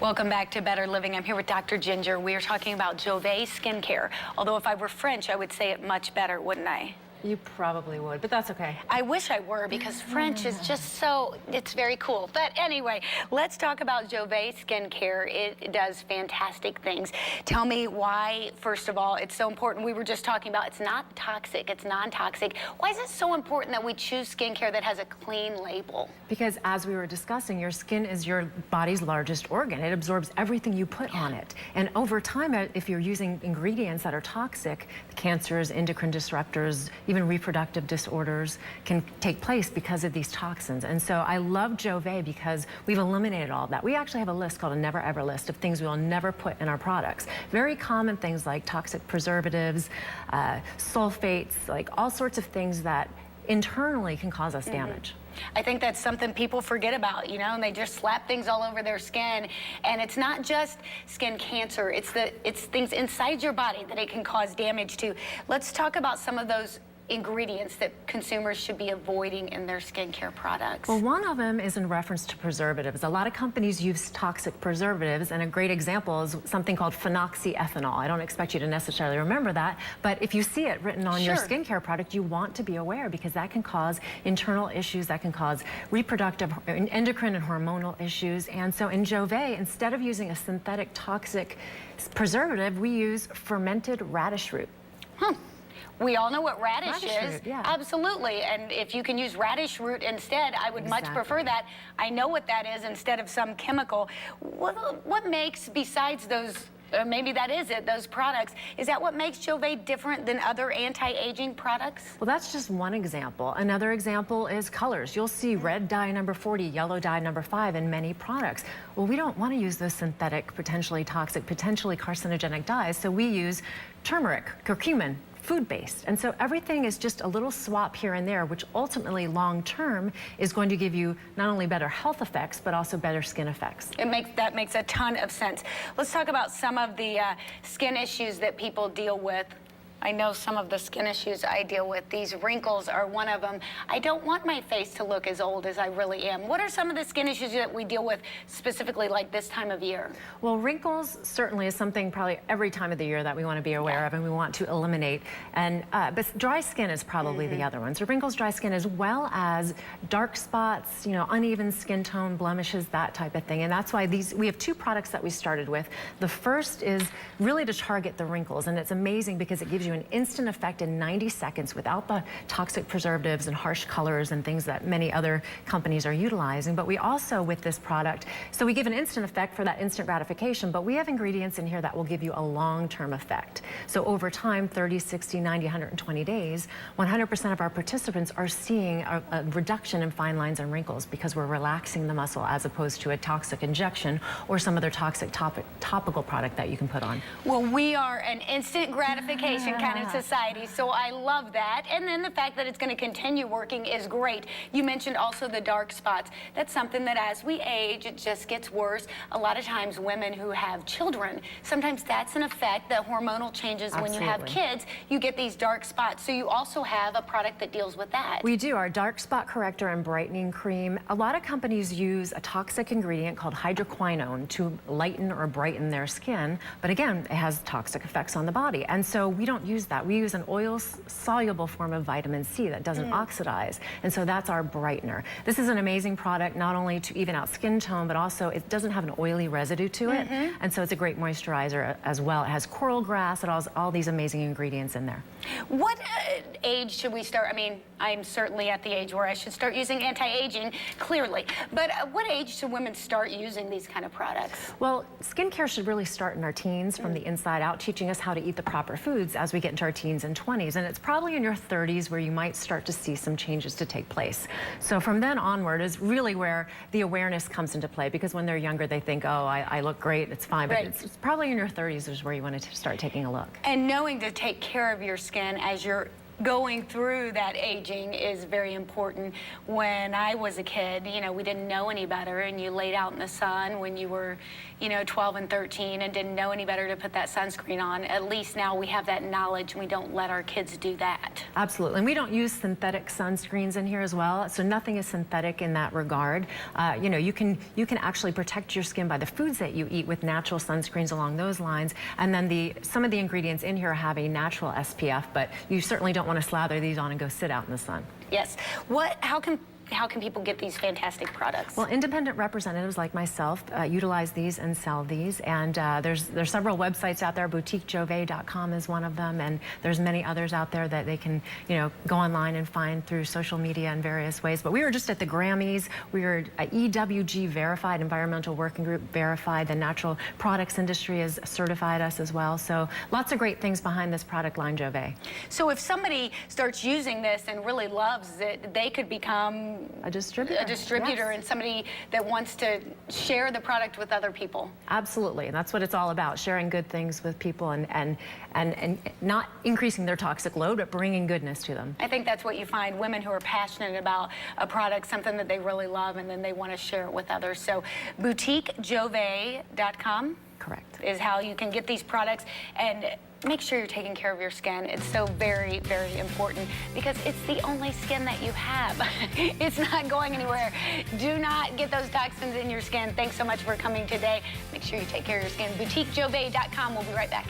Welcome back to Better Living. I'm here with Dr. Ginger. We are talking about Jouvé skincare. Although if I were French, I would say it much better, wouldn't I? You probably would, but that's okay. I wish I were, because French is just so, it's very cool. But anyway, let's talk about Jouvé skincare. It does fantastic things. Tell me why, first of all, it's so important. We were just talking about it's not toxic, it's non-toxic. Why is it so important that we choose skincare that has a clean label? Because as we were discussing, your skin is your body's largest organ. It absorbs everything you put on it. And over time, if you're using ingredients that are toxic, cancers, endocrine disruptors, even reproductive disorders can take place because of these toxins. And so I love Jouvé because we've eliminated all of that. We actually have a list called a never ever list of things we will never put in our products. Very common things like toxic preservatives, sulfates, like all sorts of things that internally can cause us damage. I think that's something people forget about, you know, and they just slap things all over their skin. And it's not just skin cancer, it's things inside your body that it can cause damage to. Let's talk about some of those ingredients that consumers should be avoiding in their skincare products. Well, one of them is in reference to preservatives. A lot of companies use toxic preservatives, and a great example is something called phenoxyethanol. I don't expect you to necessarily remember that, but if you see it written on your skincare product, you want to be aware, because that can cause internal issues, that can cause reproductive, endocrine and hormonal issues. And so in Jouvé, instead of using a synthetic toxic preservative, we use fermented radish root. We all know what radish is. Root, yeah. Absolutely. And if you can use radish root instead, I would much prefer that. I know what that is instead of some chemical. What makes, besides those, maybe that is it, those products, is that what makes Jouvé different than other anti-aging products? Well, that's just one example. Another example is colors. You'll see red dye number 40, yellow dye number 5 in many products. Well, we don't want to use those synthetic, potentially toxic, potentially carcinogenic dyes, so we use turmeric, curcumin, food-based. And so everything is just a little swap here and there, which ultimately long-term is going to give you not only better health effects, but also better skin effects. That makes a ton of sense. Let's talk about some of the skin issues that people deal with. I know some of the skin issues I deal with. These wrinkles are one of them. I don't want my face to look as old as I really am. What are some of the skin issues that we deal with specifically like this time of year? Well, wrinkles certainly is something probably every time of the year that we want to be aware of and we want to eliminate. And but dry skin is probably the other one. So wrinkles, dry skin, as well as dark spots, you know, uneven skin tone, blemishes, that type of thing. And that's why we have two products that we started with. The first is really to target the wrinkles, and it's amazing because it gives you an instant effect in 90 seconds without the toxic preservatives and harsh colors and things that many other companies are utilizing. But we also, with this product, so we give an instant effect for that instant gratification, but we have ingredients in here that will give you a long-term effect. So over time, 30, 60, 90, 120 days, 100% of our participants are seeing a reduction in fine lines and wrinkles because we're relaxing the muscle as opposed to a toxic injection or some other toxic topical product that you can put on. Well, we are an instant gratification kind of society, so I love that. And then the fact that it's going to continue working is great. You mentioned also the dark spots. That's something that as we age, it just gets worse. A lot of times women who have children, sometimes that's an effect, the hormonal changes. When you have kids, you get these dark spots. So you also have a product that deals with that. We do. Our dark spot corrector and brightening cream. A lot of companies use a toxic ingredient called hydroquinone to lighten or brighten their skin. But again, it has toxic effects on the body. And so we don't use that. We use an oil-soluble form of vitamin C that doesn't oxidize, and so that's our brightener. This is an amazing product, not only to even out skin tone, but also it doesn't have an oily residue to it, and so it's a great moisturizer as well. It has coral grass, it has all these amazing ingredients in there. What age should we start? I mean, I'm certainly at the age where I should start using anti-aging, clearly, but what age should women start using these kind of products? Well, skincare should really start in our teens from the inside out, teaching us how to eat the proper foods as we get into our teens and 20s, and it's probably in your 30s where you might start to see some changes to take place. So from then onward is really where the awareness comes into play, because when they're younger they think, oh, I look great, it's fine, but it's probably in your 30s is where you want to start taking a look. And knowing to take care of your skin as you're going through that aging is very important. When I was a kid, you know, we didn't know any better, and you laid out in the sun when you were, you know, 12 and 13 and didn't know any better to put that sunscreen on. At least now we have that knowledge, and we don't let our kids do that. Absolutely. And we don't use synthetic sunscreens in here as well, so nothing is synthetic in that regard. You know, you can actually protect your skin by the foods that you eat with natural sunscreens along those lines, and then some of the ingredients in here have a natural SPF, but you certainly don't want to slather these on and go sit out in the sun. Yes. How can people get these fantastic products? Well, independent representatives like myself utilize these and sell these, and there's several websites out there. BoutiqueJouvé.com is one of them, and there's many others out there that they can, you know, go online and find through social media in various ways. But we were just at the Grammys. We were EWG verified, Environmental Working Group verified. The natural products industry has certified us as well. So lots of great things behind this product line, Jouvé. So if somebody starts using this and really loves it, they could become a distributor. Yes. And somebody that wants to share the product with other people. Absolutely, and that's what it's all about, sharing good things with people and not increasing their toxic load, but bringing goodness to them. I think that's what you find, women who are passionate about a product, something that they really love, and then they want to share it with others. So BoutiqueJouvé.com. Correct. Is how you can get these products, and make sure you're taking care of your skin. It's so very, very important because it's the only skin that you have. It's not going anywhere. Do not get those toxins in your skin. Thanks so much for coming today. Make sure you take care of your skin. BoutiqueJouvé.com. We'll be right back.